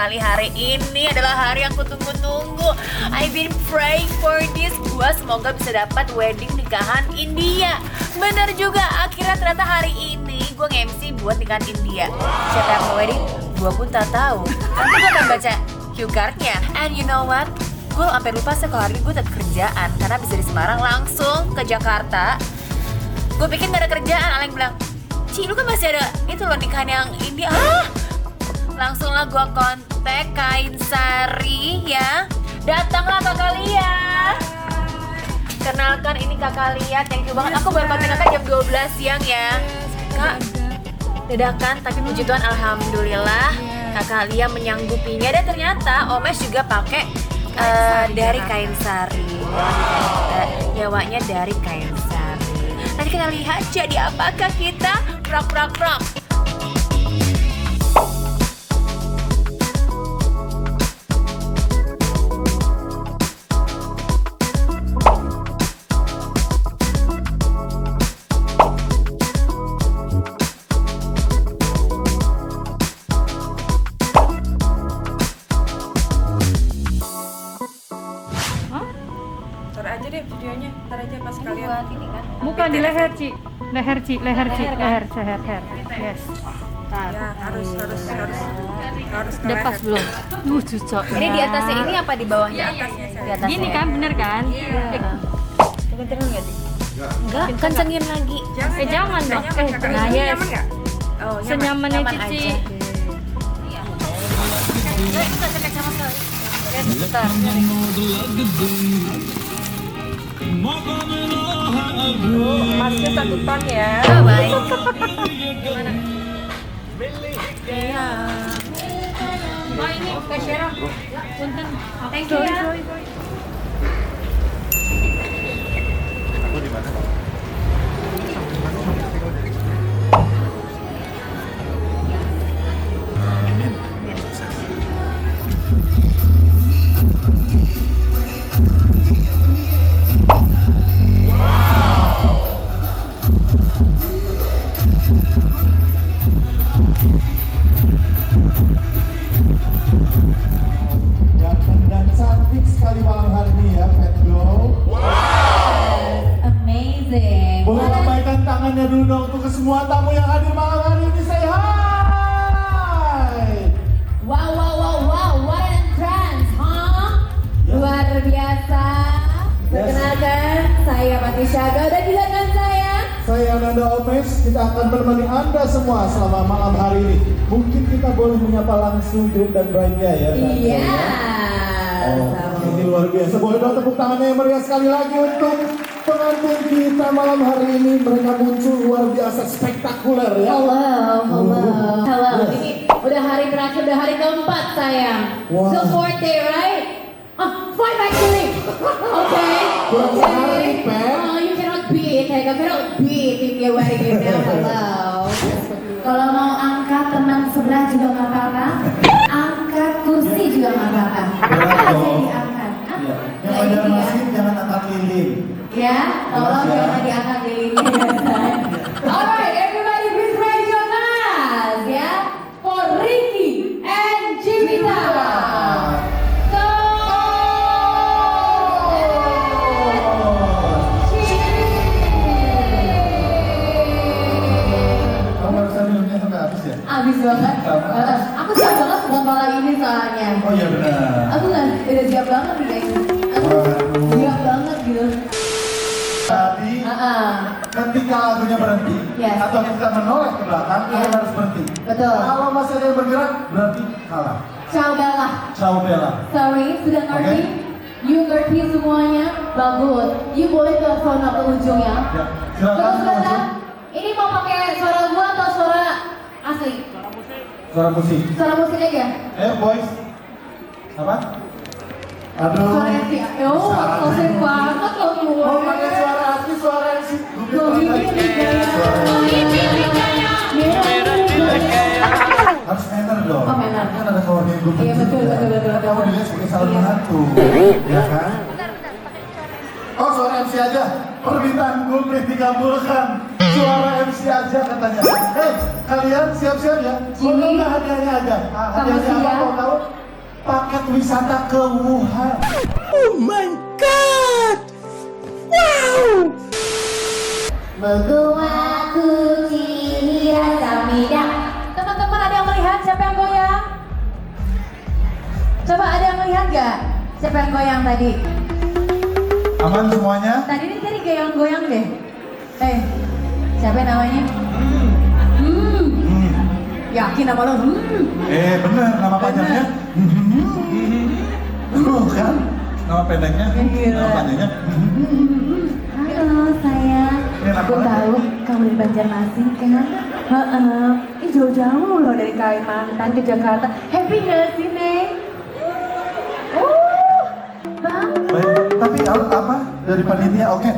sekali hari ini adalah hari yang kutunggu-tunggu. I've been praying for this. Gua semoga bisa dapat wedding nikahan India. Bener juga, akhirnya ternyata hari ini gue nge-MC buat nikahan India. Siapa yang mau wedding? Gue pun tak tahu. Nanti gue akan baca cue card-nya. And you know what? Gue sampai lupa sih kalau hari ini gue ada kerjaan. Karena bisa di Semarang langsung ke Jakarta. Gue pikir gak ada kerjaan, Aleng bilang, Ci, lu kan masih ada itu loh nikahan yang India. Langsung lah gue kontak Kain Sari ya. Datanglah Kakak Lia. Kenalkan ini Kakak Lia, thank you banget. Aku baru kontak Kakak jam 12 siang ya. Kak, dadakan tapi puji Tuhan alhamdulillah Kakak Lia menyanggupinya. Dan ternyata Omes juga pakai dari Kain Sari. Nyawanya dari Kain Sari. Nanti kita lihat jadi apakah kita prak. Ntar aja deh videonya, ntar aja pas kalian. Buat ini kan. Bukan di leher, Ci. Leher. Yes. Ya harus ke Udah pas leher. belum? Cocok. Ini di atasnya ini apa di bawahnya? Atasnya saya. Di atasnya. Gini kan, bener kan? Kencengin nggak sih? Enggak, kencengin lagi. Jangan dong. Nah, Yes. nyaman nggak? Oh, nyaman. Senyamannya Nyaman Cici. aja. Itu nggak cekek sama sekali. Oke, sebentar. Masnya 1 ton ya. Oh, baik. Oh ini, Kak Syara. Punten. Thank you ya. Ganteng dan cantik sekali malam hari ini ya, Pet Girl. Amazing. Boleh lambaikan tangannya dulu dong untuk ke semua tamu yang hadir malam hari ini. Say hi. Wow, what an entrance, huh? Luar biasa. Perkenalkan, saya Pati Syaga dan juga dengan Saya Nanda Omes, kita akan menemani Anda semua selama malam hari ini. Mungkin kita boleh menyapa langsung Dream dan Bride-nya ya. Tante, Iya. ya? Oh, ini luar biasa. Boleh dong tepuk tangannya yang meriah sekali lagi untuk pengantin kita malam hari ini. Mereka muncul luar biasa spektakuler ya. Hello. Yes. Ini udah hari terakhir, udah hari keempat sayang. Wow. The fourth day, right? Five actually. Okay. Kurang sehari, Pet. Oh, you cannot beat. I cannot beat if you're wearing it now. Hello. Kalau mau angkat teman sebelah juga nggak apa-apa. Angkat kursi juga nggak apa-apa. Apa aja diangkat. Hah? Ya. Yang Nah, pada ini masjid jangan angkat lilin. ya, tolong Jelas ya. jangan diangkat lilinnya. Alright, everybody please raise your hands ya for Ricky and Jimita. Go! Kamu harus minumnya sampai habis ya? Abis banget. Aku siap banget buat malam ini soalnya. Oh iya benar. Aku nggak udah siap banget nih guys. Aku siap banget gitu. Tadi ketika lagunya berhenti Yes. atau kita menoleh ke belakang, Yes. kalian harus berhenti. Betul. Kalau masih ada yang bergerak, berarti kalah. Ciao Bella. Ciao Bella. Sorry, sudah ngerti? Oke. You ngerti semuanya? Bagus. You boleh telepon ke ujung ya. Ya, silakan Terus Bella, langsung. ini mau pakai suara gua atau suara asli? Suara musik. Suara musik aja. Ayo boys. Apa? Aduh. Suara asli. Oh, konsep banget loh gue. Mau pakai suara asli, suara asli. Harus manner dong. Oh, manner. Kan ada kawan yang gue Iya, betul. Kamu dilihat sebagai salah menantu. Ya kan? Oh, suara MC aja. Permintaan gue dikabulkan. suara MC aja katanya. Kalian siap-siap ya. Mau nggak hadiahnya aja? Hadiahnya apa mau tahu? Paket wisata ke Wuhan. Oh my god! Wow! Beguaku cihira samida. Teman-teman ada yang melihat siapa yang goyang? Coba ada yang melihat gak? Siapa yang goyang tadi? Aman semuanya? Tadi ini jadi goyang-goyang deh. Siapa namanya? Yakin nama lo? Bener, nama panjangnya. Bukan? Nama pendeknya? Nama panjangnya? Halo sayang, aku tahu kamu di Banjarmasin kan? Ini jauh-jauh loh dari Kalimantan ke Jakarta. Happy nggak sih Neng? Bang. Baik, tapi apa dari panitia? Oke,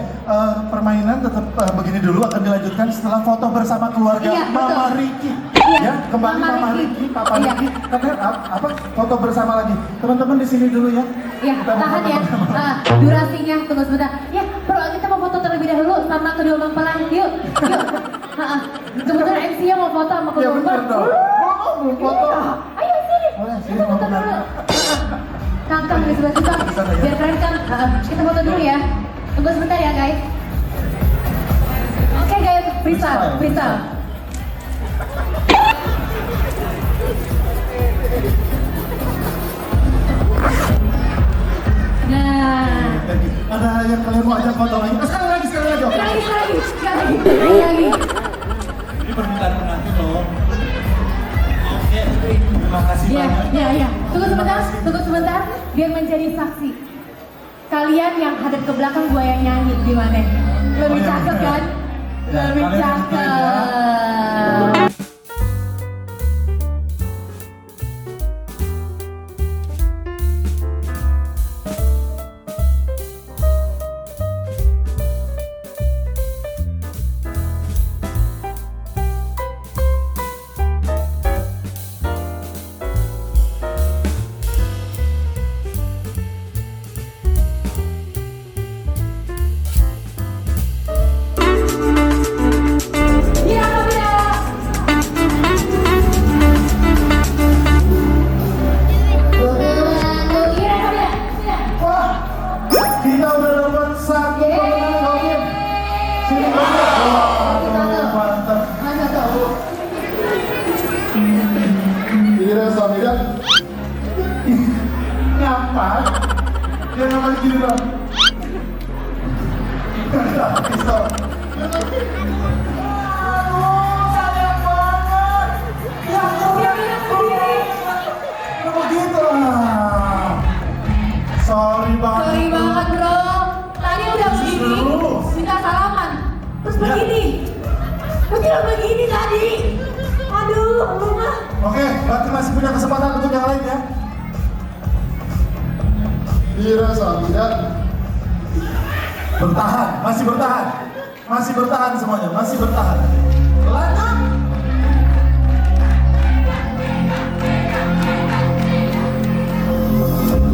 permainan tetap begini dulu akan dilanjutkan setelah foto bersama keluarga Iya, Mama betul. Riki. Iya, Ya, kembali Mama Mama Riki. Riki, Papa Iya. Riki. Tapi apa foto bersama lagi. Teman-teman di sini dulu ya. Ya, Kita mau tahan foto ya. bersama. Durasinya tunggu sebentar. Ya, bro, kita mau foto terlebih dahulu sama kedua mempelai. Yuk. Kebetulan MC-nya mau foto sama Ya kedua bener mempelai. dong. Mau foto. Iya. Ayo sini. Boleh, sini Kita foto mau dulu. Kang di sebelah situ. Sana ya. Biar keren Kang. Kita foto dulu ya. Tunggu sebentar ya guys. Oke guys, freestyle, freestyle. Nah, Ada yang kalian mau ajak foto lagi? Sekali lagi. sekali lagi. Ini permintaan pengantin loh. Oke, terima kasih banyak. Ya. Tunggu sebentar, biar menjadi saksi. Kalian yang hadap ke belakang, gue yang nyanyi gimana? Lebih cakep kan? Ya, Lebih kalian cakep. Kita udah dapat satu pemenang oke. Sini banyak. Waduh, mantap. Iya, Samira. Ngapa? Dia namanya gini bang. Pistol. Aduh, sayang banget. Ya, begitu lah. Sorry banget. Sorry banget bro. Tadi udah begini, Terus. minta salaman. Terus begini. Terus udah begini tadi. Aduh, lu mah. Oke, berarti masih punya kesempatan untuk yang lain ya. Dira Samida. Bertahan, masih bertahan semuanya, masih bertahan. Lanjut.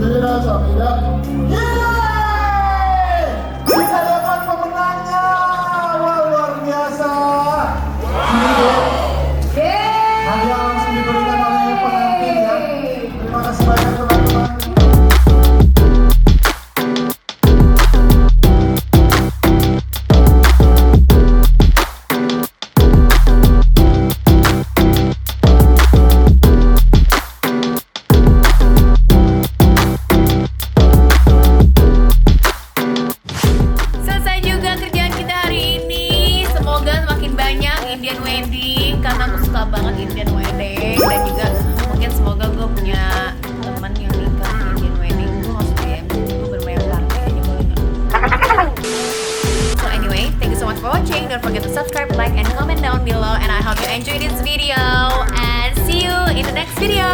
Dira Samida. Yeay! Kita dapat pemenangnya. Wah, luar biasa. Hadiah langsung diberikan oleh pengantin ya. Terima kasih banyak teman-teman. Selesai juga kerjaan kita hari ini. Semoga semakin banyak Indian wedding karena aku suka banget Indian wedding dan juga mungkin semoga gue punya teman yang nikah Indian wedding. Gue maksudnya ya, gue bermain party aja boleh nggak? So anyway, thank you so much for watching. Don't forget to subscribe, like, and comment down below. And I hope you enjoyed this video. And see you in the next video.